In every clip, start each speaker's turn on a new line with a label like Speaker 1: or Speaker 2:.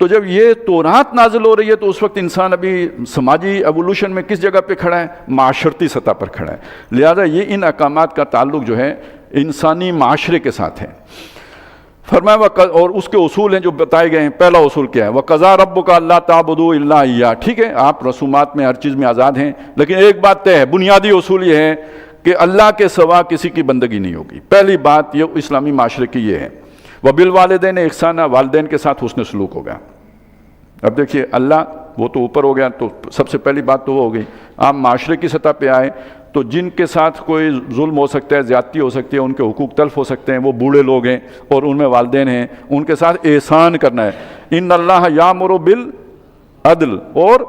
Speaker 1: تو جب یہ تورات نازل ہو رہی ہے تو اس وقت انسان ابھی سماجی ایوولوشن میں کس جگہ پہ کھڑا ہے؟ معاشرتی سطح پر کھڑا ہے. لہذا یہ ان احکامات کا تعلق جو ہے انسانی معاشرے کے ساتھ ہے. فرمایا اور اس کے اصول ہیں جو بتائے گئے ہیں. پہلا اصول کیا ہے؟ وَقَضَىٰ رَبُّكَ أَلَّا تَعْبُدُوا إِلَّا إِيَّاهُ. ٹھیک ہے، آپ رسومات میں ہر چیز میں آزاد ہیں، لیکن ایک بات طے ہے، بنیادی اصول یہ ہے کہ اللہ کے سوا کسی کی بندگی نہیں ہوگی. پہلی بات یہ اسلامی معاشرے کی یہ ہے. وَبِالْوَالِدَيْنِ إِحْسَانًا، والدین کے ساتھ حسن سلوک ہوگا. اب دیکھیے اللہ وہ تو اوپر ہو گیا، تو سب سے پہلی بات تو وہ ہو گئی. آپ معاشرے کی سطح پہ آئے تو جن کے ساتھ کوئی ظلم ہو سکتا ہے، زیادتی ہو سکتی ہے، ان کے حقوق تلف ہو سکتے ہیں، وہ بوڑھے لوگ ہیں اور ان میں والدین ہیں، ان کے ساتھ احسان کرنا ہے. ان اللہ یامر بالعدل اور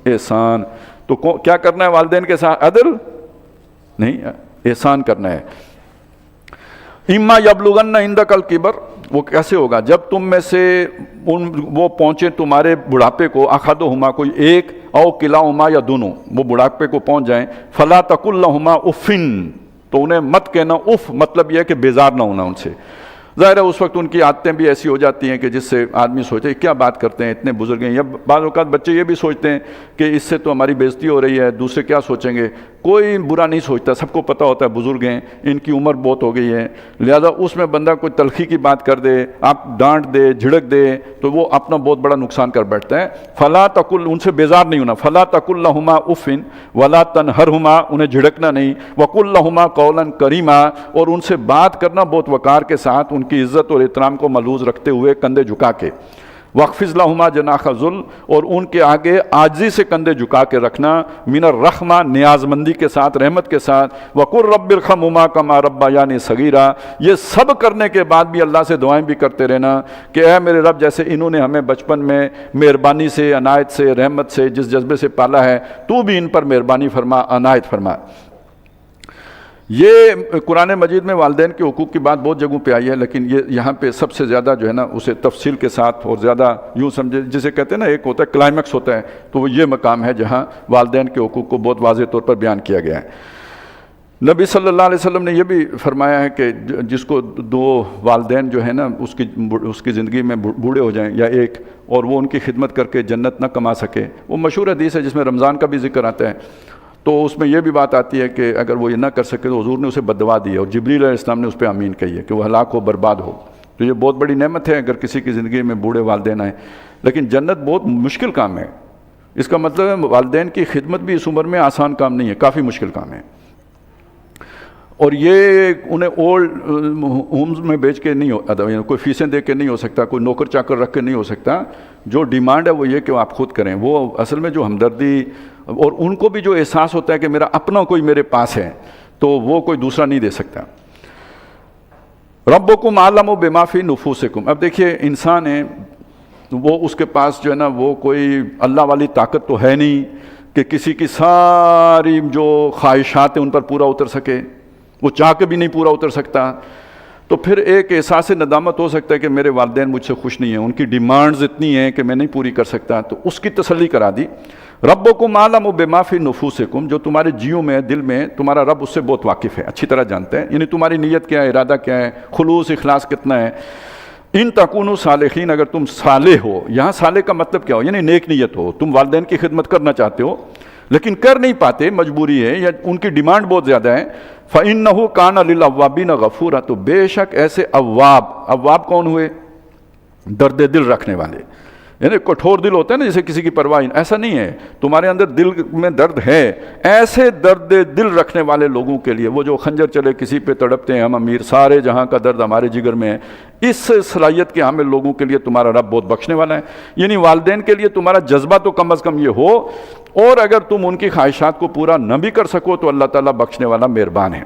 Speaker 1: احسان. تو کیا کرنا ہے والدین کے ساتھ؟ عدل نہیں، احسان کرنا ہے. اما یبلغن عندک الکبر، وہ کیسے ہوگا؟ جب تم میں سے وہ پہنچے تمہارے بڑھاپے کو، احدہما کوئی ایک، او کلاہما یا دونوں، وہ بڑھاپے کو پہنچ جائیں، فلا تقل لہما افن، تو انہیں مت کہنا اف، مطلب یہ ہے کہ بیزار نہ ہونا ان سے. ظاہر ہے اس وقت ان کی عادتیں بھی ایسی ہو جاتی ہیں کہ جس سے آدمی سوچے ہیں کیا بات کرتے ہیں، اتنے بزرگ ہیں. یا بعض اوقات بچے یہ بھی سوچتے ہیں کہ اس سے تو ہماری بےزتی ہو رہی ہے، دوسرے کیا سوچیں گے. کوئی برا نہیں سوچتا، سب کو پتہ ہوتا ہے بزرگ ہیں، ان کی عمر بہت ہو گئی ہے. لہذا اس میں بندہ کوئی تلخی کی بات کر دے، آپ ڈانٹ دے، جھڑک دے، تو وہ اپنا بہت بڑا نقصان کر بیٹھتا ہے. فلا تقل، ان سے بیزار نہیں ہونا. فلا تقل لہما افن ولا تنہرہما، انہیں جھڑکنا نہیں. وقل لہما قولا کریما، اور ان سے بات کرنا بہت وقار کے ساتھ، ان کی عزت اور احترام کو ملحوظ رکھتے ہوئے، کندھے جھکا کے. وَاخْفِضْ لَهُمَا جَنَاحَ الذُّلِّ، اور ان کے آگے عاجزی سے کندھے جھکا کے رکھنا. مِنَ الرَّحْمَةِ، نیاز مندی کے ساتھ، رحمت کے ساتھ. وَقُلْ رَبِّ ارْحَمْهُمَا كَمَا رَبَّيَانِي صَغِيرًا، یہ سب کرنے کے بعد بھی اللہ سے دعائیں بھی کرتے رہنا کہ اے میرے رب، جیسے انہوں نے ہمیں بچپن میں مہربانی سے، عنایت سے، رحمت سے، جس جذبے سے پالا ہے، تو بھی ان پر مہربانی فرما، عنایت فرما. یہ قرآن مجید میں والدین کے حقوق کی بات بہت جگہوں پہ آئی ہے، لیکن یہ یہاں پہ سب سے زیادہ جو ہے نا اسے تفصیل کے ساتھ اور زیادہ یوں سمجھے، جسے کہتے ہیں نا ایک ہوتا ہے کلائمیکس ہوتا ہے، تو وہ یہ مقام ہے جہاں والدین کے حقوق کو بہت واضح طور پر بیان کیا گیا ہے. نبی صلی اللہ علیہ وسلم نے یہ بھی فرمایا ہے کہ جس کو دو والدین جو ہے نا اس کی زندگی میں بوڑھے ہو جائیں یا ایک، اور وہ ان کی خدمت کر کے جنت نہ کما سکے. وہ مشہور حدیث ہے جس میں رمضان کا بھی ذکر آتا ہے. تو اس میں یہ بھی بات آتی ہے کہ اگر وہ یہ نہ کر سکے تو حضور نے اسے بد دعا دی ہے، اور جبریل علیہ السلام نے اس پہ آمین کہی ہے کہ وہ ہلاک ہو، برباد ہو. تو یہ بہت بڑی نعمت ہے اگر کسی کی زندگی میں بوڑھے والدین آئیں. لیکن جنت بہت مشکل کام ہے. اس کا مطلب ہے والدین کی خدمت بھی اس عمر میں آسان کام نہیں ہے، کافی مشکل کام ہے. اور یہ انہیں اولڈ ہومز میں بیچ کے نہیں یعنی کوئی فیسیں دے کے نہیں ہو سکتا، کوئی نوکر چاکر رکھ کے نہیں ہو سکتا. جو ڈیمانڈ ہے وہ یہ کہ آپ خود کریں. وہ اصل میں جو ہمدردی، اور ان کو بھی جو احساس ہوتا ہے کہ میرا اپنا کوئی میرے پاس ہے، تو وہ کوئی دوسرا نہیں دے سکتا. ربکم اعلم بما فی نفوسکم. اب دیکھیے انسان ہے، وہ اس کے پاس جو ہے نا وہ کوئی اللہ والی طاقت تو ہے نہیں کہ کسی کی ساری جو خواہشات ہیں ان پر پورا اتر سکے. وہ چاہ کے بھی نہیں پورا اتر سکتا. تو پھر ایک احساس ندامت ہو سکتا ہے کہ میرے والدین مجھ سے خوش نہیں ہیں، ان کی ڈیمانڈز اتنی ہیں کہ میں نہیں پوری کر سکتا. تو اس کی تسلی کرا دی. ربکم اعلم بما فی نفوسکم، جو تمہارے جیوں میں، دل میں، تمہارا رب اس سے بہت واقف ہے، اچھی طرح جانتا ہے. یعنی تمہاری نیت کیا ہے، ارادہ کیا ہے، خلوص اخلاص کتنا ہے. ان تکونوا صالحین، اگر تم صالح ہو، یہاں صالح کا مطلب کیا ہو؟ یعنی نیک نیت ہو. تم والدین کی خدمت کرنا چاہتے ہو لیکن کر نہیں پاتے، مجبوری ہے یا ان کی ڈیمانڈ بہت زیادہ ہے. فَإِنَّهُ كَانَ لِلْأَوَّابِينَ غَفُورًا، تو بے شک ایسے اواب کون ہوئے؟ درد دل رکھنے والے. یعنی کٹھور دل ہوتا ہے نا جیسے کسی کی پرواہ، ایسا نہیں ہے. تمہارے اندر دل میں درد ہے، ایسے درد دل رکھنے والے لوگوں کے لیے، وہ جو خنجر چلے کسی پہ تڑپتے ہیں ہم امیر، سارے جہاں کا درد ہمارے جگر میں ہے، اس صلاحیت کے حامل لوگوں کے لیے تمہارا رب بہت بخشنے والا ہے. یعنی والدین کے لیے تمہارا جذبہ تو کم از کم یہ ہو، اور اگر تم ان کی خواہشات کو پورا نہ بھی کر سکو تو اللہ تعالیٰ بخشنے والا مہربان ہے.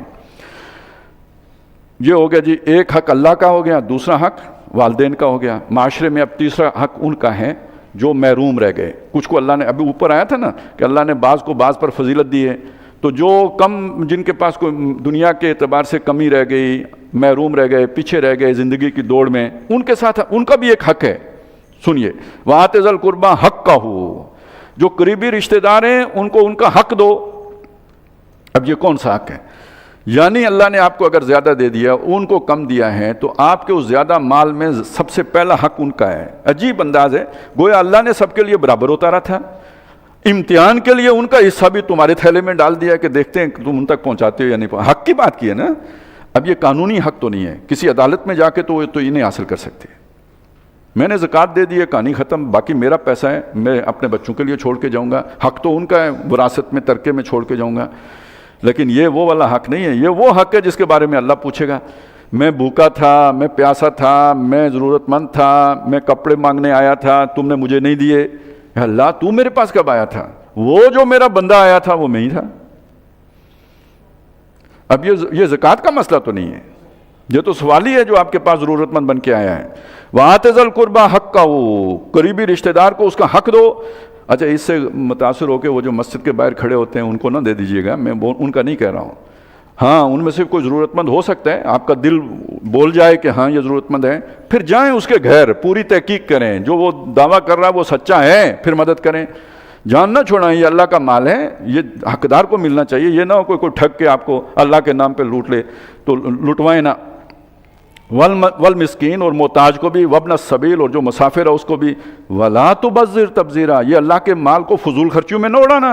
Speaker 1: یہ ہو گیا جی ایک حق اللہ کا ہو گیا، دوسرا حق والدین کا ہو گیا. معاشرے میں اب تیسرا حق ان کا ہے جو محروم رہ گئے. کچھ کو اللہ نے، ابھی اوپر آیا تھا نا کہ اللہ نے بعض کو بعض پر فضیلت دی ہے، تو جو کم، جن کے پاس کوئی دنیا کے اعتبار سے کمی رہ گئی، محروم رہ گئے، پیچھے رہ گئے زندگی کی دوڑ میں، ان کے ساتھ ان کا بھی ایک حق ہے. سنیے، وَآتِ ذَا الْقُرْبَىٰ حَقَّهُ، جو قریبی رشتہ دار ہیں ان کو ان کا حق دو. اب یہ کون سا حق ہے؟ یعنی اللہ نے آپ کو اگر زیادہ دے دیا، ان کو کم دیا ہے، تو آپ کے اس زیادہ مال میں سب سے پہلا حق ان کا ہے۔ عجیب انداز ہے، گویا اللہ نے سب کے لیے برابر اتارا تھا، امتحان کے لیے ان کا حصہ بھی تمہارے تھیلے میں ڈال دیا کہ دیکھتے ہیں تم ان تک پہنچاتے ہو یا نہیں۔ حق کی بات کی ہے نا، اب یہ قانونی حق تو نہیں ہے، کسی عدالت میں جا کے تو یہ نہیں حاصل کر سکتے۔ میں نے زکوٰۃ دے دی ہے، کہانی ختم، باقی میرا پیسہ ہے، میں اپنے بچوں کے لیے چھوڑ کے جاؤں گا، حق تو ان کا ہے، وراثت میں ترکے میں چھوڑ کے جاؤں گا۔ لیکن یہ وہ والا حق نہیں ہے، یہ وہ حق ہے جس کے بارے میں اللہ پوچھے گا۔ میں بھوکا تھا، میں پیاسا تھا، میں ضرورت مند تھا، میں کپڑے مانگنے آیا تھا، تم نے مجھے نہیں دیے۔ اللہ تو میرے پاس کب آیا تھا؟ وہ جو میرا بندہ آیا تھا وہ میں ہی تھا۔ اب یہ زکوٰۃ کا مسئلہ تو نہیں ہے، یہ تو سوال ہی ہے جو آپ کے پاس ضرورت مند بن کے آیا ہے۔ وَآتِ ذِی الْقُرْبَىٰ حَقَّهُ، قریبی رشتہ دار کو اس کا حق دو۔ اچھا، اس سے متاثر ہو کے وہ جو مسجد کے باہر کھڑے ہوتے ہیں ان کو نہ دے دیجیے گا، میں ان کا نہیں کہہ رہا ہوں۔ ہاں، ان میں سے کوئی ضرورت مند ہو سکتا ہے، آپ کا دل بول جائے کہ ہاں یہ ضرورت مند ہے، پھر جائیں اس کے گھر، پوری تحقیق کریں، جو وہ دعویٰ کر رہا ہے وہ سچا ہے، پھر مدد کریں۔ جان نہ چھوڑائیں، یہ اللہ کا مال ہے، یہ حقدار کو ملنا چاہیے، یہ نہ ہو کوئی ٹھگ کے آپ کو اللہ کے نام پہ لوٹ لے، تو لٹوائیں نہ۔ والمسکین، اور محتاج کو بھی، وابن السبیل، اور جو مسافر ہے اس کو بھی۔ ولا تبذر تبذیرا، یہ اللہ کے مال کو فضول خرچیوں میں نہ اڑانا۔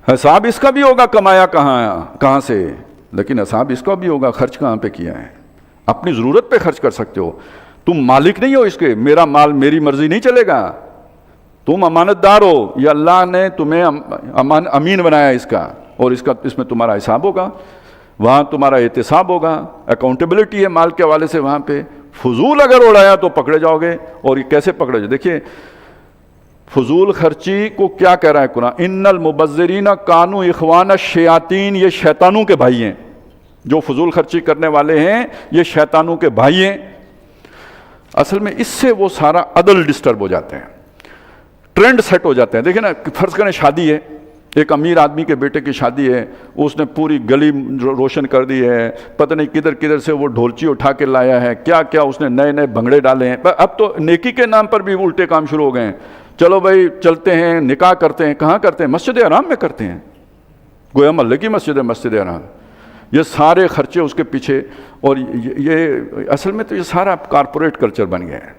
Speaker 1: حساب اس کا بھی ہوگا کمایا کہاں سے، لیکن حساب اس کا بھی ہوگا خرچ کہاں پہ کیا ہے۔ اپنی ضرورت پہ خرچ کر سکتے ہو، تم مالک نہیں ہو اس کے، میرا مال میری مرضی نہیں چلے گا، تم امانت دار ہو، یہ اللہ نے تمہیں امین بنایا اس کا، اور اس میں تمہارا حساب ہوگا، وہاں تمہارا احتساب ہوگا، اکاؤنٹیبلٹی ہے مال کے حوالے سے وہاں پہ۔ فضول اگر اڑایا تو پکڑے جاؤ گے، اور یہ کیسے پکڑے جاؤ؟ دیکھیے فضول خرچی کو کیا کہہ رہا ہے قرآن، ان المبذرین کانوا اخوان الشیاطین، یہ شیطانوں کے بھائی ہیں، جو فضول خرچی کرنے والے ہیں یہ شیطانوں کے بھائی ہیں۔ اصل میں اس سے وہ سارا عدل ڈسٹرب ہو جاتے ہیں، ٹرینڈ سیٹ ہو جاتے ہیں۔ دیکھیں نا، فرض کریں شادی ہے، ایک امیر آدمی کے بیٹے کی شادی ہے، اس نے پوری گلی روشن کر دی ہے، پتہ نہیں کدھر کدھر سے وہ ڈھولچی اٹھا کے لایا ہے، کیا کیا اس نے نئے نئے بھنگڑے ڈالے ہیں۔ اب تو نیکی کے نام پر بھی الٹے کام شروع ہو گئے ہیں۔ چلو بھائی چلتے ہیں، نکاح کرتے ہیں، کہاں کرتے ہیں؟ مسجد حرام میں کرتے ہیں، گویا محلے کی مسجد ہے مسجد حرام۔ یہ سارے خرچے اس کے پیچھے، اور یہ اصل میں تو یہ سارا کارپوریٹ کلچر بن گیا ہے۔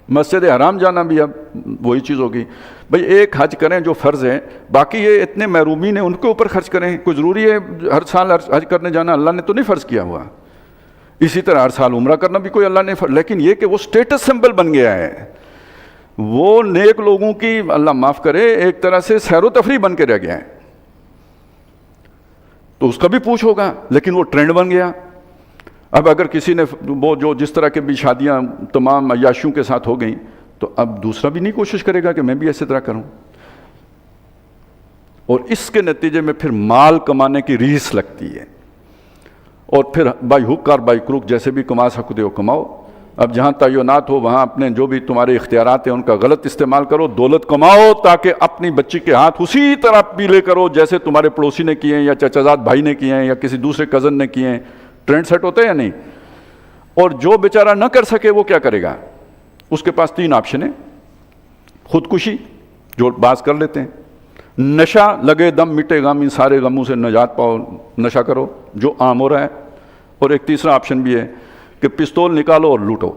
Speaker 1: مسجد حرام جانا بھی اب وہی چیز ہوگی، بھئی ایک حج کریں جو فرض ہے، باقی یہ اتنے محرومین ہیں ان کے اوپر خرچ کریں۔ کوئی ضروری ہے ہر سال حج کرنے جانا؟ اللہ نے تو نہیں فرض کیا ہوا۔ اسی طرح ہر سال عمرہ کرنا بھی کوئی اللہ نے فرض، لیکن یہ کہ وہ سٹیٹس سمبل بن گیا ہے، وہ نیک لوگوں کی، اللہ معاف کرے، ایک طرح سے سیر و تفریح بن کے رہ گیا ہے، تو اس کا بھی پوچھ ہوگا، لیکن وہ ٹرینڈ بن گیا۔ اب اگر کسی نے وہ جو جس طرح کے بھی شادیاں تمام عیاشیوں کے ساتھ ہو گئیں، تو اب دوسرا بھی نہیں کوشش کرے گا کہ میں بھی ایسے طرح کروں، اور اس کے نتیجے میں پھر مال کمانے کی ریس لگتی ہے، اور پھر بائی ہک اور بائی کروک جیسے بھی کما سکتے ہو کماؤ۔ اب جہاں تعینات ہو وہاں اپنے جو بھی تمہارے اختیارات ہیں ان کا غلط استعمال کرو، دولت کماؤ تاکہ اپنی بچی کے ہاتھ اسی طرح پیلے کرو جیسے تمہارے پڑوسی نے کیے ہیں، یا چچا زاد بھائی نے کیے ہیں، یا کسی دوسرے کزن نے کیے ہیں۔ ٹرینڈ سیٹ ہوتا ہے یا نہیں؟ اور جو بیچارہ نہ کر سکے وہ کیا کرے گا؟ اس کے پاس تین آپشن ہیں: خودکشی، جو بعض کر لیتے ہیں، نشہ، لگے دم مٹے غم، ان سارے غموں سے نجات پاؤ، نشہ کرو جو عام ہو رہا ہے، اور ایک تیسرا آپشن بھی ہے کہ پستول نکالو اور لوٹو۔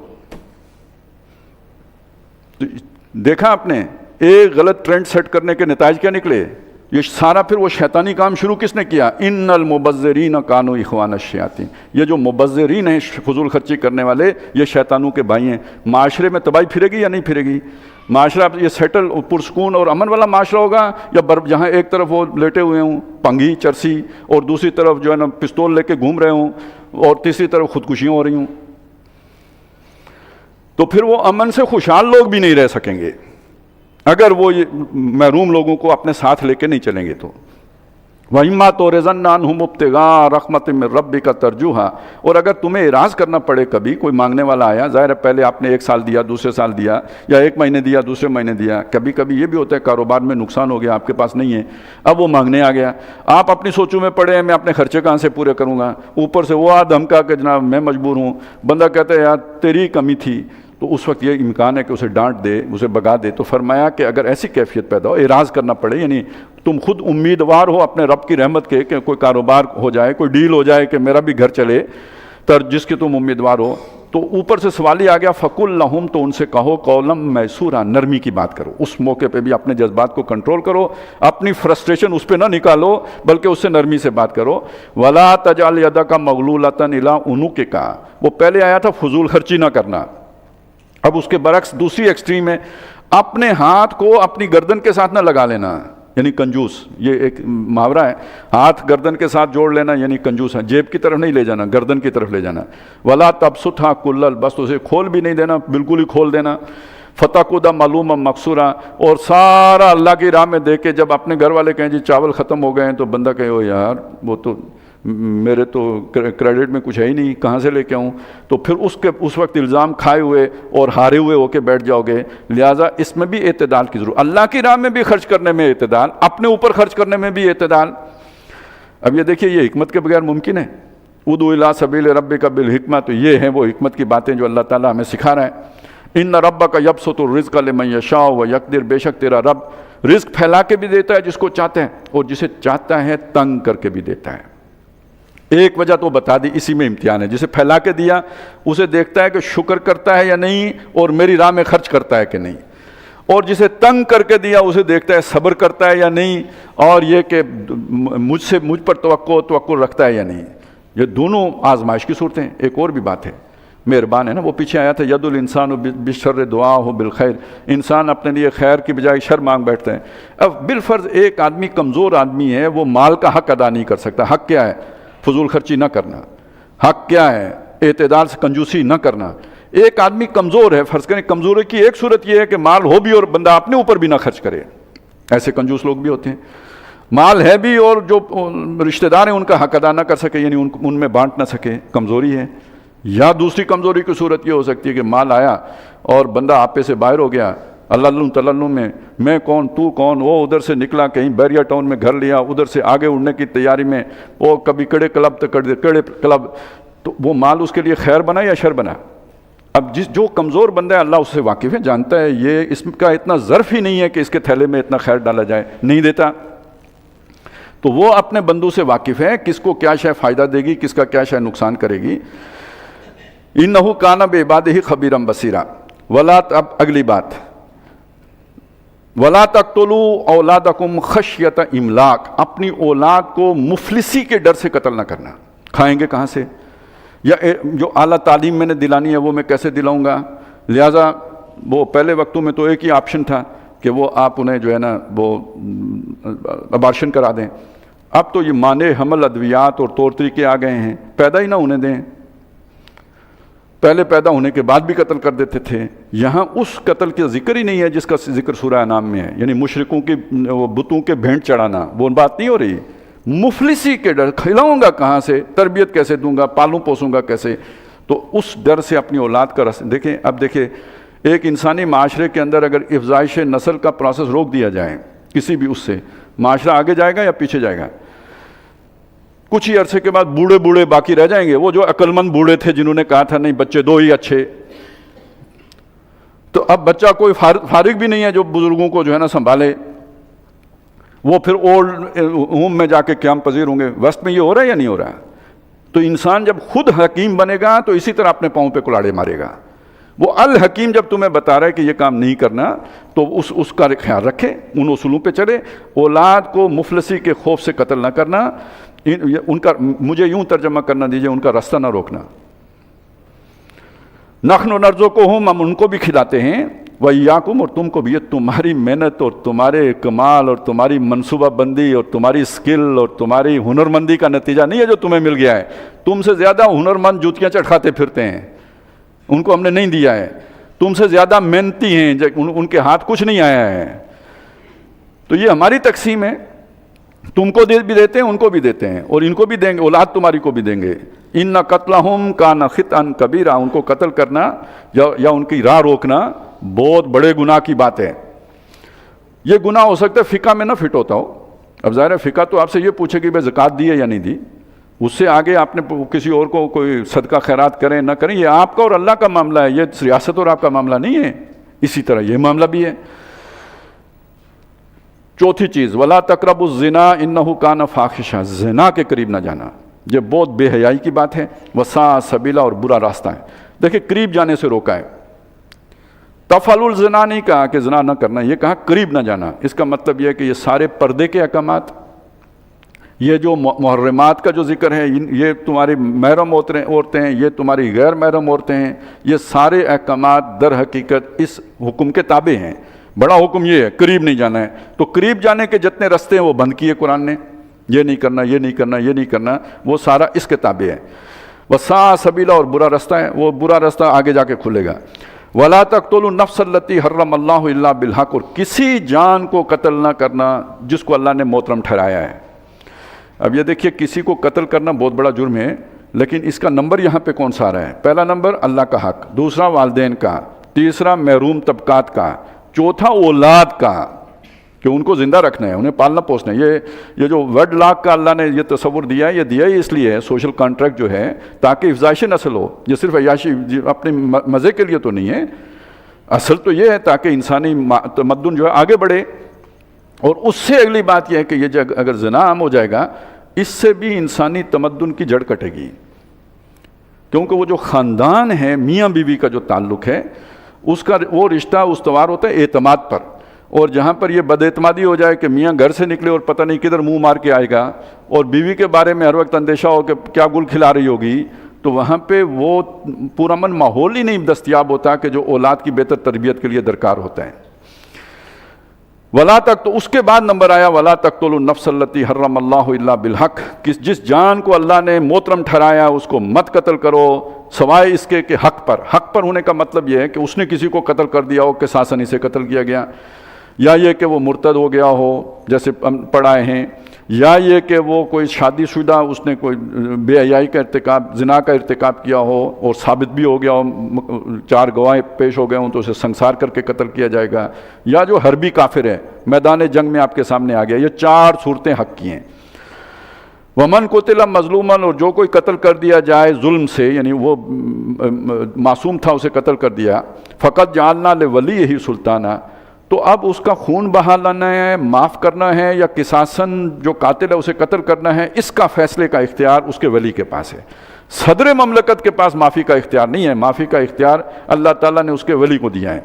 Speaker 1: دیکھا آپ نے ایک غلط ٹرینڈ سیٹ کرنے کے نتائج کیا نکلے؟ یہ سارا پھر وہ شیطانی کام شروع کس نے کیا؟ ان المبذرین کانوا اخوان الشیاطین، یہ جو مبذرین ہیں فضول خرچی کرنے والے، یہ شیطانوں کے بھائی ہیں۔ معاشرے میں تباہی پھرے گی یا نہیں پھرے گی؟ معاشرہ یہ سیٹل پرسکون اور امن والا معاشرہ ہوگا، یا جہاں ایک طرف وہ لیٹے ہوئے ہوں پنگھی چرسی، اور دوسری طرف جو ہے نا پستول لے کے گھوم رہے ہوں، اور تیسری طرف خودکشیاں ہو رہی ہوں؟ تو پھر وہ امن سے خوشحال لوگ بھی نہیں رہ سکیں گے اگر وہ محروم لوگوں کو اپنے ساتھ لے کے نہیں چلیں گے تو۔ وَإِمَّا تُعْرِضَنَّ عَنْهُمُ ابْتِغَاءَ رَحْمَةٍ مِّن رَّبِّكَ تَرْجُوهَا، اور اگر تمہیں اعراض کرنا پڑے، کبھی کوئی مانگنے والا آیا، ظاہر ہے پہلے آپ نے ایک سال دیا، دوسرے سال دیا، یا ایک مہینے دیا، دوسرے مہینے دیا، کبھی کبھی یہ بھی ہوتا ہے کاروبار میں نقصان ہو گیا، آپ کے پاس نہیں ہے، اب وہ مانگنے آ گیا، آپ اپنی سوچوں میں پڑے ہیں میں اپنے خرچے کہاں سے پورے کروں گا، اوپر سے وہ دھمکا کہ جناب میں مجبور ہوں، بندہ کہتا ہے یار تیری کمی تھی، تو اس وقت یہ امکان ہے کہ اسے ڈانٹ دے، اسے بگا دے. تو فرمایا کہ اگر ایسی کیفیت پیدا ہو، اعراض کرنا پڑے، یعنی تم خود امیدوار ہو اپنے رب کی رحمت کے کہ کوئی کاروبار ہو جائے، کوئی ڈیل ہو جائے کہ میرا بھی گھر چلے، جس کے تم امیدوار ہو، تو اوپر سے سوال ہی آ گیا فَقُلْ لَهُمْ، تو ان سے کہو قَوْلًا مَيْسُورًا، نرمی کی بات کرو. اس موقع پہ بھی اپنے جذبات کو کنٹرول کرو، اپنی فرسٹریشن اس پہ نہ نکالو، بلکہ اس سے نرمی سے بات کرو. وَلَا تَجْعَلْ يَدَكَ مَغْلُولَةً إِلَىٰ عُنُقِكَ، وہ پہلے آیا تھا فضول خرچی نہ کرنا، اب اس کے برعکس دوسری ایکسٹریم ہے، اپنے ہاتھ کو اپنی گردن کے ساتھ نہ لگا لینا، یعنی کنجوس. یہ ایک محاورہ ہے، ہاتھ گردن کے ساتھ جوڑ لینا یعنی کنجوس ہے، جیب کی طرف نہیں لے جانا، گردن کی طرف لے جانا. وَلَا تَبْسُطْهَا كُلَّ الْبَسْطِ، اسے کھول بھی نہیں دینا، بالکل ہی کھول دینا. فَتَقْعُدَ مَلُومًا مَقْصُورًا، اور سارا اللہ کی راہ میں دے کے جب اپنے گھر والے کہیں جی چاول ختم ہو گئے ہیں، تو بندہ کہے او یار وہ تو میرے تو کریڈٹ میں کچھ ہے ہی نہیں، کہاں سے لے کے آؤں، تو پھر اس وقت الزام کھائے ہوئے اور ہارے ہوئے ہو کے بیٹھ جاؤ گے. لہٰذا اس میں بھی اعتدال کی ضرورت، اللہ کی راہ میں بھی خرچ کرنے میں اعتدال، اپنے اوپر خرچ کرنے میں بھی اعتدال. اب یہ دیکھیے یہ حکمت کے بغیر ممکن ہے. ادعو الی سبیل ربک بالحکمہ، تو یہ ہیں وہ حکمت کی باتیں جو اللہ تعالیٰ ہمیں سکھا رہا ہے. ان ربک یبسط الرزق لمن یشاء ویقدر، بے شک تیرا رب رزق پھیلا کے بھی دیتا ہے جس کو چاہتا ہے، اور جسے چاہتا ہے تنگ کر کے بھی دیتا ہے. ایک وجہ تو بتا دی، اسی میں امتحان ہے. جسے پھیلا کے دیا اسے دیکھتا ہے کہ شکر کرتا ہے یا نہیں، اور میری راہ میں خرچ کرتا ہے کہ نہیں. اور جسے تنگ کر کے دیا اسے دیکھتا ہے صبر کرتا ہے یا نہیں، اور یہ کہ مجھ پر توقع رکھتا ہے یا نہیں. یہ دونوں آزمائش کی صورتیں ہیں. ایک اور بھی بات ہے، مہربان ہے نا، وہ پیچھے آیا تھا ید الانسان بالشر دعاہ بالخیر، انسان اپنے لیے خیر کی بجائے شر مانگ بیٹھتا ہے. اب بالفرض ایک آدمی کمزور آدمی ہے، وہ مال کا حق ادا نہیں کر سکتا. حق کیا ہے؟ فضول خرچی نہ کرنا. حق کیا ہے؟ اعتدال سے کنجوسی نہ کرنا. ایک آدمی کمزور ہے، فرض کریں کمزوری کی ایک صورت یہ ہے کہ مال ہو بھی اور بندہ اپنے اوپر بھی نہ خرچ کرے. ایسے کنجوس لوگ بھی ہوتے ہیں. مال ہے بھی اور جو رشتہ دار ہیں ان کا حق ادا نہ کر سکے، یعنی ان میں بانٹ نہ سکے، کمزوری ہے. یا دوسری کمزوری کی صورت یہ ہو سکتی ہے کہ مال آیا اور بندہ آپے سے باہر ہو گیا، اللہ تلّم میں کون تو کون، وہ ادھر سے نکلا کہیں بیریا ٹاؤن میں گھر لیا، ادھر سے آگے اڑنے کی تیاری میں وہ کبھی کڑے کلب تو کڑے کلب، تو وہ مال اس کے لیے خیر بنا یا شر بنا. اب جو کمزور بندہ ہے اللہ اس سے واقف ہے، جانتا ہے یہ اس کا اتنا ظرف ہی نہیں ہے کہ اس کے تھیلے میں اتنا خیر ڈالا جائے، نہیں دیتا. تو وہ اپنے بندوں سے واقف ہے، کس کو کیا شے فائدہ دے گی، کس کا کیا شے نقصان کرے گی. انہ کان بعبادہ خبیرا بصیرا. اب اگلی بات، وَلَا تَقْتُلُوا أَوْلَادَكُمْ خَشْيَةَ إِمْلَاقٍ، اپنی اولاد کو مفلسی کے ڈر سے قتل نہ کرنا. کھائیں گے کہاں سے، یا جو اعلیٰ تعلیم میں نے دلانی ہے وہ میں کیسے دلاؤں گا. لہٰذا وہ پہلے وقتوں میں تو ایک ہی آپشن تھا کہ وہ آپ انہیں جو ہے نا وہ ابارشن کرا دیں. اب تو یہ مانے حمل ادویات اور طور طریقے آ گئے ہیں، پیدا ہی نہ ہونے دیں. پہلے پیدا ہونے کے بعد بھی قتل کر دیتے تھے. یہاں اس قتل کا ذکر ہی نہیں ہے جس کا ذکر سورہ انعام میں ہے، یعنی مشرکوں کی بتوں کے بھینٹ چڑھانا، وہ بات نہیں ہو رہی. مفلسی کے ڈر، کھلاؤں گا کہاں سے، تربیت کیسے دوں گا، پالوں پوسوں گا کیسے. تو اس ڈر سے اپنی اولاد کا دیکھیں. اب دیکھیں ایک انسانی معاشرے کے اندر اگر افزائش نسل کا پروسیس روک دیا جائے کسی بھی اس سے، معاشرہ آگے جائے گا یا پیچھے جائے گا. کچھ ہی عرصے کے بعد بوڑھے باقی رہ جائیں گے، وہ جو عقل مند بوڑھے تھے جنہوں نے کہا تھا نہیں بچے دو ہی اچھے. تو اب بچہ کوئی فارغ بھی نہیں ہے جو بزرگوں کو جو ہے نا سنبھالے. وہ پھر اولڈ ہوم میں جا کے قیام پذیر ہوں گے. وسط میں یہ ہو رہا ہے یا نہیں ہو رہا؟ تو انسان جب خود حکیم بنے گا تو اسی طرح اپنے پاؤں پہ کلاڑے مارے گا. وہ الحکیم جب تمہیں بتا رہا ہے کہ یہ کام نہیں کرنا تو اس کا خیال رکھے، ان اصولوں پہ چلے. اولاد کو مفلسی کے خوف سے قتل نہ کرنا. ان کا مجھے یوں ترجمہ کرنا دیجئے، ان کا راستہ نہ روکنا. نحن نرزقہم، ہم ان کو بھی کھلاتے ہیں، وَإِيَّاكُمْ، اور تم کو بھی. یہ تمہاری محنت اور تمہارے کمال اور تمہاری منصوبہ بندی اور تمہاری سکل اور تمہاری ہنرمندی کا نتیجہ نہیں ہے جو تمہیں مل گیا ہے. تم سے زیادہ ہنرمند جوتیاں چٹکاتے پھرتے ہیں، ان کو ہم نے نہیں دیا ہے. تم سے زیادہ محنتی ہیں، ان کے ہاتھ کچھ نہیں آیا ہے. تو یہ ہماری تقسیم ہے. تم کو بھی دیتے ہیں، ان کو بھی دیتے ہیں، اور ان کو بھی دیں گے، اولاد تمہاری کو بھی دیں گے. ان قتلہم کان خطئا کبیرا، ان کو قتل کرنا یا ان کی راہ روکنا بہت بڑے گناہ کی بات ہے. یہ گناہ ہو سکتا ہے فقہ میں نہ فٹ ہوتا ہو. اب ظاہر ہے فقہ تو آپ سے یہ پوچھے کہ بھائی زکوٰۃ دی ہے یا نہیں دی. اس سے آگے آپ نے کسی اور کو کوئی صدقہ خیرات کریں نہ کریں، یہ آپ کا اور اللہ کا معاملہ ہے، یہ ریاست اور آپ کا معاملہ نہیں ہے۔ اسی طرح یہ معاملہ بھی ہے۔ چوتھی چیز، وَلَا تَقْرَبُوا الزِّنَا إِنَّهُ كَانَ فَاحِشًا، زنا کے قریب نہ جانا، یہ بہت بے حیائی کی بات ہے۔ وَسَاءَ سَبِيلًا، اور برا راستہ ہے۔ دیکھیں قریب جانے سے روکا ہے، تفعلوا الزنا نہیں کہا کہ زنا نہ کرنا، یہ کہا قریب نہ جانا۔ اس کا مطلب یہ ہے کہ یہ سارے پردے کے احکامات، یہ جو محرمات کا جو ذکر ہے، یہ تمہاری محرم عورتیں ہیں، یہ تمہاری غیر محرم عورتیں ہیں، یہ سارے احکامات در حقیقت اس حکم کے تابع ہیں۔ بڑا حکم یہ ہے قریب نہیں جانا ہے، تو قریب جانے کے جتنے رستے ہیں وہ بند کیے قرآن نے، یہ نہیں کرنا، یہ نہیں کرنا، یہ نہیں کرنا، وہ سارا اس کے تابع ہے۔ وَسَاءَ سَبِيلًا، اور برا راستہ ہے، وہ برا راستہ آگے جا کے کھلے گا۔ وَلَا تَقْتُلُوا النَّفْسَ الَّتِي حَرَّمَ اللَّهُ إِلَّا بِالْحَقِّ، اور کسی جان کو قتل نہ کرنا جس کو اللہ نے محترم ٹھہرایا ہے۔ اب یہ دیکھیے کسی کو قتل کرنا بہت بڑا جرم ہے، لیکن اس کا نمبر یہاں پہ کون سا آ رہا ہے؟ پہلا نمبر اللہ کا حق، دوسرا والدین کا، تیسرا محروم طبقات کا، چوتھا اولاد کا، کہ ان کو زندہ رکھنا ہے، انہیں پالنا پوسنا ہے۔ یہ جو ویڈ لاک کا اللہ نے یہ تصور دیا ہے، یہ دیا ہی اس لیے ہے، سوشل کانٹریکٹ جو ہے، تاکہ افزائش نسل ہو۔ یہ صرف عیاشی اپنے مزے کے لیے تو نہیں ہے، اصل تو یہ ہے تاکہ انسانی تمدن جو ہے آگے بڑھے۔ اور اس سے اگلی بات یہ ہے کہ یہ اگر زنا عام ہو جائے گا، اس سے بھی انسانی تمدن کی جڑ کٹے گی، کیونکہ وہ جو خاندان ہے، میاں بیوی کا جو تعلق ہے، اس کا وہ رشتہ استوار ہوتا ہے اعتماد پر۔ اور جہاں پر یہ بد اعتمادی ہو جائے کہ میاں گھر سے نکلے اور پتہ نہیں کدھر منہ مار کے آئے گا، اور بیوی کے بارے میں ہر وقت اندیشہ ہو کہ کیا گل کھلا رہی ہوگی، تو وہاں پہ وہ پرامن ماحول ہی نہیں دستیاب ہوتا کہ جو اولاد کی بہتر تربیت کے لیے درکار ہوتا ہے۔ ولا تک، تو اس کے بعد نمبر آیا ولا تقتلوا النفس التي حرم اللہ الا بالحق، جس جان کو اللہ نے محترم ٹھہرایا اس کو مت قتل کرو سوائے اس کے کہ حق پر۔ حق پر ہونے کا مطلب یہ ہے کہ اس نے کسی کو قتل کر دیا ہو کہ قصاصاً اسے قتل کیا گیا، یا یہ کہ وہ مرتد ہو گیا ہو جیسے پڑھائے ہیں، یا یہ کہ وہ کوئی شادی شدہ اس نے کوئی بے حیائی کا ارتکاب، زنا کا ارتکاب کیا ہو اور ثابت بھی ہو گیا ہو، 4 گواہ پیش ہو گئے ہوں تو اسے سنسار کر کے قتل کیا جائے گا، یا جو حربی کافر ہے میدان جنگ میں آپ کے سامنے آ گیا۔ یہ 4 صورتیں حق کی ہیں۔ ومن قتل مظلوما، اور جو کوئی قتل کر دیا جائے ظلم سے، یعنی وہ معصوم تھا اسے قتل کر دیا، فقط جعلنا لولیہ سلطانہ، تو اب اس کا خون بہا لانا ہے، معاف کرنا ہے، یا قصاصاً جو قاتل ہے اسے قتل کرنا ہے، اس کا فیصلے کا اختیار اس کے ولی کے پاس ہے۔ صدر مملکت کے پاس معافی کا اختیار نہیں ہے، معافی کا اختیار اللہ تعالیٰ نے اس کے ولی کو دیا ہے۔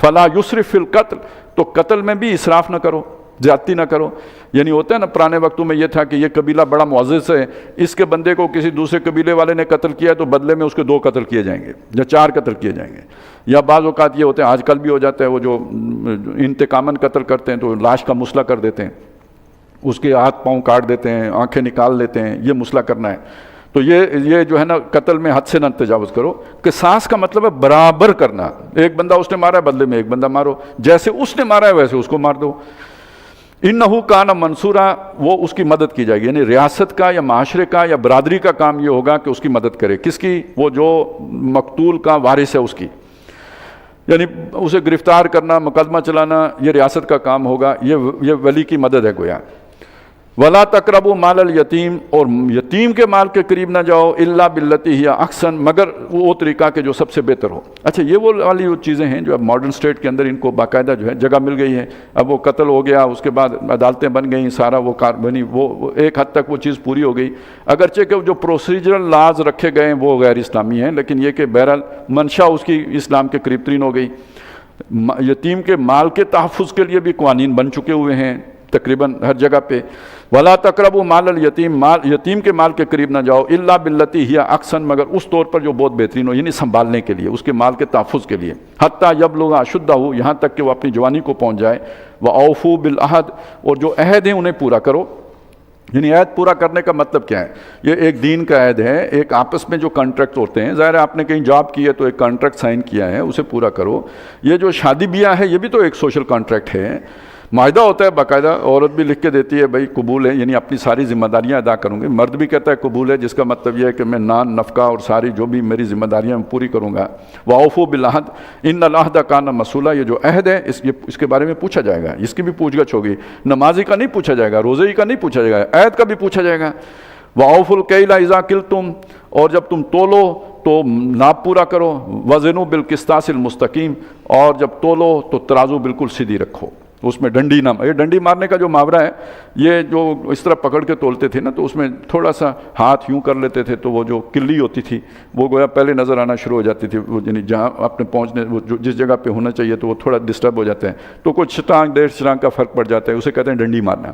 Speaker 1: فلا یسرف فی القتل، تو قتل میں بھی اسراف نہ کرو، زیادتی نہ کرو۔ یعنی ہوتا ہے نا پرانے وقتوں میں یہ تھا کہ یہ قبیلہ بڑا معزز ہے، اس کے بندے کو کسی دوسرے قبیلے والے نے قتل کیا تو بدلے میں اس کے 2 قتل کیے جائیں گے یا 4 قتل کیے جائیں گے۔ یا بعض اوقات یہ ہوتے ہیں، آج کل بھی ہو جاتا ہے، وہ جو انتقاماً قتل کرتے ہیں تو لاش کا مسئلہ کر دیتے ہیں، اس کے ہاتھ پاؤں کاٹ دیتے ہیں، آنکھیں نکال لیتے ہیں، یہ مسئلہ کرنا ہے۔ تو یہ جو ہے نا قتل میں حد سے نہ تجاوز کرو۔ قصاص کا مطلب ہے برابر کرنا، ایک بندہ اس نے مارا ہے بدلے میں ایک بندہ مارو، جیسے اس نے مارا ہے ویسے اس کو مار دو۔ انہو کان منصورا، وہ اس کی مدد کی جائے گی، یعنی ریاست کا یا معاشرے کا یا برادری کا کام یہ ہوگا کہ اس کی مدد کرے۔ کس کی؟ وہ جو مقتول کا وارث ہے اس کی، یعنی اسے گرفتار کرنا، مقدمہ چلانا، یہ ریاست کا کام ہوگا، یہ ولی کی مدد ہے گویا۔ ولا تقربوا مال الیتیم، اور یتیم کے مال کے قریب نہ جاؤ، الا باللتی ہی احسن، مگر وہ طریقہ کہ جو سب سے بہتر ہو۔ اچھا، یہ وہ والی چیزیں ہیں جو اب ماڈرن اسٹیٹ کے اندر ان کو باقاعدہ جو ہے جگہ مل گئی ہے۔ اب وہ قتل ہو گیا، اس کے بعد عدالتیں بن گئیں، سارا وہ کار بنی، وہ ایک حد تک وہ چیز پوری ہو گئی، اگرچہ کہ جو پروسیجرل لاز رکھے گئے ہیں وہ غیر اسلامی ہیں، لیکن یہ کہ بہرحال منشا اس کی اسلام کے قریب ترین ہو گئی۔ یتیم کے مال کے تحفظ کے لیے بھی قوانین بن چکے ہوئے ہیں تقریباً ہر جگہ پہ۔ ولا تقربوا مال الیتیم، یتیم کے مال کے قریب نہ جاؤ، الا باللتی ہی احسن، مگر اس طور پر جو بہت بہترین ہو، یعنی سنبھالنے کے لیے، اس کے مال کے تحفظ کے لیے۔ حتی یبلغ اشدہ، یہاں تک کہ وہ اپنی جوانی کو پہنچ جائے۔ واوفوا بالعہد، اور جو عہد ہیں انہیں پورا کرو۔ یعنی عہد پورا کرنے کا مطلب کیا ہے؟ یہ ایک دین کا عہد ہے، ایک آپس میں جو کانٹریکٹ ہوتے ہیں، ظاہر ہے آپ نے کہیں جاب کی ہے تو ایک کانٹریکٹ سائن کیا ہے، اسے پورا کرو۔ یہ جو شادی بیاہ ہے یہ بھی تو ایک سوشل کانٹریکٹ ہے، معاہدہ ہوتا ہے باقاعدہ، عورت بھی لکھ کے دیتی ہے بھائی قبول ہے، یعنی اپنی ساری ذمہ داریاں ادا کروں گی، مرد بھی کہتا ہے قبول ہے، جس کا مطلب یہ ہے کہ میں نان نفقہ اور ساری جو بھی میری ذمہ داریاں میں پوری کروں گا۔ وَأَوْفُوا بِالْعَهْدِ إِنَّ الْعَهْدَ كَانَ مَسْئُولًا، یہ جو عہد ہے اس کے بارے میں پوچھا جائے گا، اس کی بھی پوچھ گچھ ہوگی۔ نمازی کا نہیں پوچھا جائے گا، روزے کا نہیں پوچھا جائے گا، عہد کا بھی پوچھا جائے گا۔ وَأَوْفُوا الْكَيْلَ إِذَا كِلْتُمْ، اور جب تم تولو تو ناپ پورا کرو، وزنوا بالقسطاس المستقیم، اور جب تولو تو ترازو بالکل سیدھی رکھو، اس میں ڈنڈی نہ، یہ ڈنڈی مارنے کا جو محاورہ ہے، یہ جو اس طرح پکڑ کے تولتے تھے نا تو اس میں تھوڑا سا ہاتھ یوں کر لیتے تھے تو وہ جو کلی ہوتی تھی وہ گویا پہلے نظر آنا شروع ہو جاتی تھی، وہ یعنی جہاں اپنے پہنچنے وہ جس جگہ پہ ہونا چاہیے تو وہ تھوڑا ڈسٹرب ہو جاتا ہے، تو کچھ چھٹانگ 1.5 چھلانگ کا فرق پڑ جاتا ہے، اسے کہتے ہیں ڈنڈی مارنا،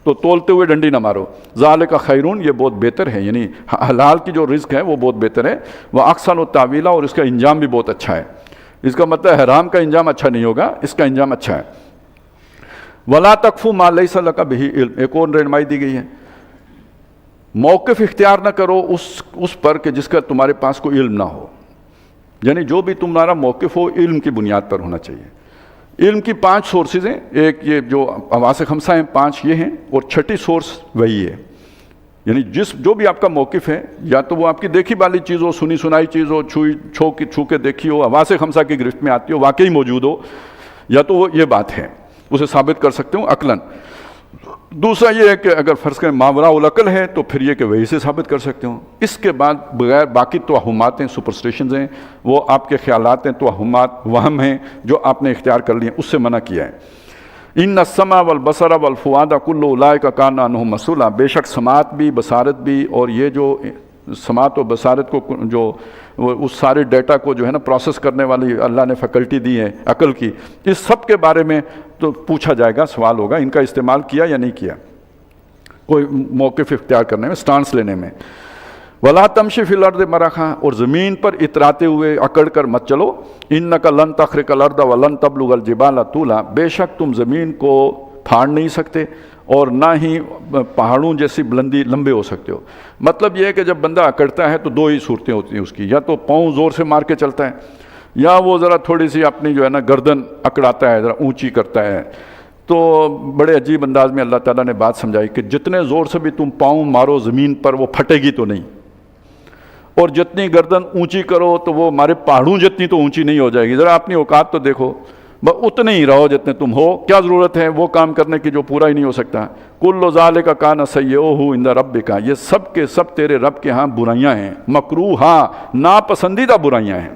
Speaker 1: تو تولتے ہوئے ڈنڈی نہ مارو، ذالک خیرون، یہ بہت بہتر ہے، یعنی حلال کی جو رزق ہے وہ بہت بہتر ہے، وَأَحْسَنُ تَأْوِيلًا، اور اس کا انجام بھی بہت اچھا ہے، اس کا مطلب حرام کا انجام اچھا نہیں ہوگا، اس کا انجام اچھا ہے۔ وَلَا تَقْفُ مَا لَيْسَ لَكَ بِهِ علم، ایک اور رہنمائی دی گئی ہے، موقف اختیار نہ کرو اس پر کہ جس کا تمہارے پاس کوئی علم نہ ہو، یعنی جو بھی تمہارا موقف ہو علم کی بنیاد پر ہونا چاہیے۔ علم کی 5 سورسز ہیں، ایک یہ جو حواس خمسہ ہیں 5 یہ ہیں، اور چھٹی سورس وہی ہے، یعنی جو بھی آپ کا موقف ہے، یا تو وہ آپ کی دیکھی والی چیز ہو، سنی سنائی چیز ہو، چھو کے دیکھی ہو، حواس خمسہ کی گرفت میں آتی ہو، واقعی موجود ہو، یا تو وہ یہ بات ہے، اسے ثابت کر سکتے ہوں عقلاً۔ دوسرا یہ ہے کہ اگر فرض کریں ماورا العقل ہے تو پھر یہ کہ وہی سے ثابت کر سکتے ہوں۔ اس کے بعد بغیر باقی توہمات ہیں، سپرسٹیشنز ہیں، وہ آپ کے خیالات ہیں، توہمات وہم ہیں جو آپ نے اختیار کر لیے، اس سے منع کیا ہے۔ ان السمع والبصر والفؤاد کل اولئک کان عنہ مسئولا، بے شک سماعت بھی، بصارت بھی، اور یہ جو سماعت و بصارت کو جو اس سارے ڈیٹا کو جو ہے نا پروسیس کرنے والی اللہ نے فیکلٹی دی ہے عقل کی، اس سب کے بارے میں تو پوچھا جائے گا، سوال ہوگا، ان کا استعمال کیا یا نہیں کیا کوئی موقف اختیار کرنے میں، سٹانس لینے میں۔ وَلَا تَمْشِ فِي الْأَرْضِ مَرَحًا، اور زمین پر اتراتے ہوئے اکڑ کر مت چلو، إِنَّكَ لَن تَخْرِقَ الْأَرْضَ وَلَن تَبْلُغَ الْجِبَالَ طُولًا، بے شک تم زمین کو پھاڑ نہیں سکتے اور نہ ہی پہاڑوں جیسی بلندی لمبے ہو سکتے ہو۔ مطلب یہ ہے کہ جب بندہ اکڑتا ہے تو 2 ہی صورتیں ہوتی ہیں اس کی، یا تو پاؤں زور سے مار کے چلتا ہے، یا وہ ذرا تھوڑی سی اپنی جو ہے نا گردن اکڑاتا ہے، ذرا اونچی کرتا ہے۔ تو بڑے عجیب انداز میں اللہ تعالیٰ نے بات سمجھائی کہ جتنے زور سے بھی تم پاؤں مارو زمین پر وہ پھٹے گی تو نہیں، اور جتنی گردن اونچی کرو تو وہ ہمارے پہاڑوں جتنی تو اونچی نہیں ہو جائے گی، ذرا اپنی اوقات تو دیکھو، بس اتنے ہی رہو جتنے تم ہو، کیا ضرورت ہے وہ کام کرنے کی جو پورا ہی نہیں ہو سکتا۔ کل ذالک کان سیئہ عند ربک، یہ سب کے سب تیرے رب کے ہاں برائیاں ہیں، مکروہا، ناپسندیدہ برائیاں ہیں،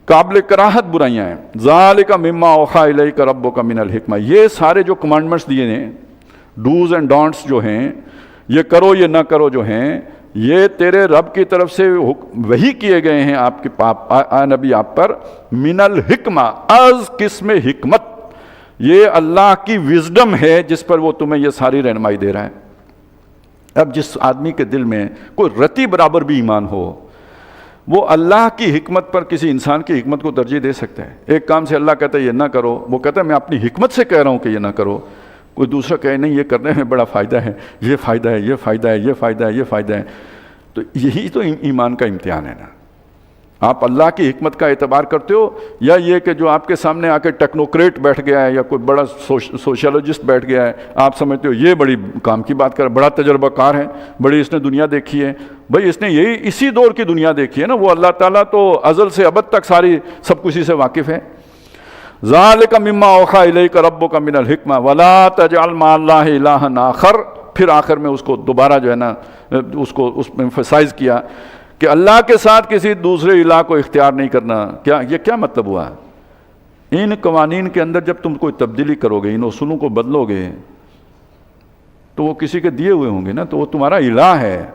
Speaker 1: قابل کراہت برائیاں ہیں۔ ذالک مما اوحی الیک ربک من الحکمہ، یہ سارے جو کمانڈمنٹس دیے ہیں، ڈوز اینڈ ڈونٹس جو ہیں، یہ کرو یہ نہ کرو جو ہیں، یہ تیرے رب کی طرف سے وحی کیے گئے ہیں آپ کے نبی آپ پر، من الحکمہ، از قسم حکمت، یہ اللہ کی وزڈم ہے جس پر وہ تمہیں یہ ساری رہنمائی دے رہا ہے۔ اب جس آدمی کے دل میں کوئی رتی برابر بھی ایمان ہو، وہ اللہ کی حکمت پر کسی انسان کی حکمت کو ترجیح دے سکتا ہے۔ ایک کام سے اللہ کہتا ہے یہ نہ کرو، وہ کہتا ہے میں اپنی حکمت سے کہہ رہا ہوں کہ یہ نہ کرو، کوئی دوسرا کہے نہیں یہ کرنے میں بڑا فائدہ ہے، یہ فائدہ ہے، یہ فائدہ ہے، یہ فائدہ ہے، یہ فائدہ ہے، تو یہی تو ایمان کا امتحان ہے نا۔ آپ اللہ کی حکمت کا اعتبار کرتے ہو، یا یہ کہ جو آپ کے سامنے آ کے ٹیکنوکریٹ بیٹھ گیا ہے یا کوئی بڑا سوشیولوجسٹ بیٹھ گیا ہے، آپ سمجھتے ہو یہ بڑی کام کی بات کر، بڑا تجربہ کار ہے، بڑی اس نے دنیا دیکھی ہے۔ بھائی اس نے یہی اسی دور کی دنیا دیکھی ہے نا، وہ اللہ تعالیٰ تو ازل سے ابد تک ساری سب کچھ سے واقف ہے۔ ذالک مما اوحی الیک ربک من الحکمہ ولا تجعل مع اللہ الہا آخر، پھر آخر میں اس کو دوبارہ جو ہے نا اس میں ایمفسائز کیا کہ اللہ کے ساتھ کسی دوسرے الہ کو اختیار نہیں کرنا۔ یہ کیا مطلب ہوا؟ ان قوانین کے اندر جب تم کوئی تبدیلی کرو گے، ان اصولوں کو بدلو گے، تو وہ کسی کے دیے ہوئے ہوں گے نا، تو وہ تمہارا الہ ہے۔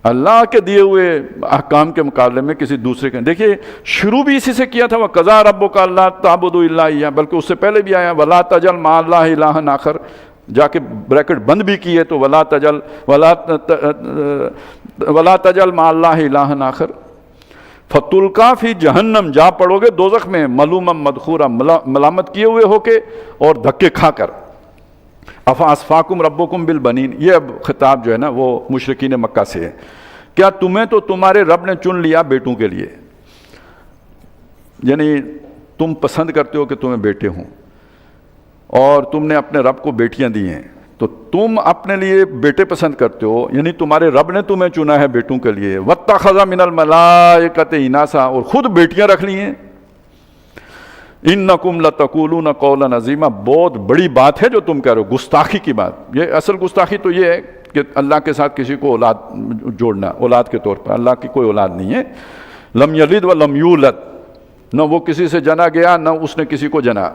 Speaker 1: اللہ کے دیے ہوئے احکام کے مقابلے میں کسی دوسرے کے، دیکھیے شروع بھی اسی سے کیا تھا، وَقَضَىٰ رَبُّكَ أَلَّا تَعْبُدُوا إِلَّا إِيَّاهُ، بلکہ اس سے پہلے بھی آیا وَلَا تَجْعَلْ مَعَ اللَّهِ إِلَٰهًا آخر، جا کے بریکٹ بند بھی کیے تو وَلَا تَجْعَلْ مَعَ اللَّهِ إِلَٰهًا آخر، فَتُلْقَىٰ فِي جَهَنَّمَ، جا پڑو گے دوزخ میں، ملومًا مدخورا، ملامت کیے ہوئے ہو کے اور دھکے کھا کر۔ افاصفاکم ربکم بالبنین، یہ اب خطاب جو ہے نا وہ مشرکین مکہ سے ہے، کیا تمہیں تو تمہارے رب نے چن لیا بیٹوں کے لیے، یعنی تم پسند کرتے ہو کہ تمہیں بیٹے ہوں، اور تم نے اپنے رب کو بیٹیاں دی ہیں، تو تم اپنے لیے بیٹے پسند کرتے ہو، یعنی تمہارے رب نے تمہیں چنا ہے بیٹوں کے لیے۔ وَاتَّخَذَ مِنَ الْمَلَائِكَةِ إِنَاثًا، اور خود بیٹیاں رکھ لی ہیں۔ انکم لتقولون قولا عظیما، بہت بڑی بات ہے جو تم کہہ رہے ہو، گستاخی کی بات۔ یہ اصل گستاخی تو یہ ہے کہ اللہ کے ساتھ کسی کو اولاد جوڑنا، اولاد کے طور پر، اللہ کی کوئی اولاد نہیں ہے. لم یلد و لم یولد، نہ وہ کسی سے جنا گیا نہ اس نے کسی کو جنا.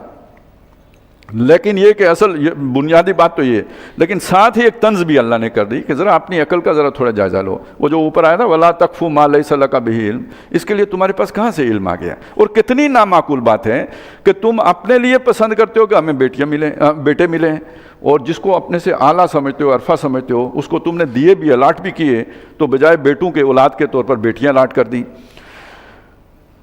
Speaker 1: لیکن یہ کہ اصل بنیادی بات تو یہ، لیکن ساتھ ہی ایک طنز بھی اللہ نے کر دی کہ ذرا اپنی عقل کا ذرا تھوڑا جائزہ لو. وہ جو اوپر آیا تھا وَلَا تَقْفُ مَا لَيْسَ لَكَ بِهِ عِلْمٌ، اس کے لیے تمہارے پاس کہاں سے علم آ گیا؟ اور کتنی نامعقول بات ہے کہ تم اپنے لیے پسند کرتے ہو کہ ہمیں بیٹے ملیں، اور جس کو اپنے سے اعلیٰ سمجھتے ہو، عرفہ سمجھتے ہو، اس کو تم نے دیے بھی، الاٹ بھی کیے، تو بجائے بیٹوں کے اولاد کے طور پر بیٹیاں الاٹ کر دیں.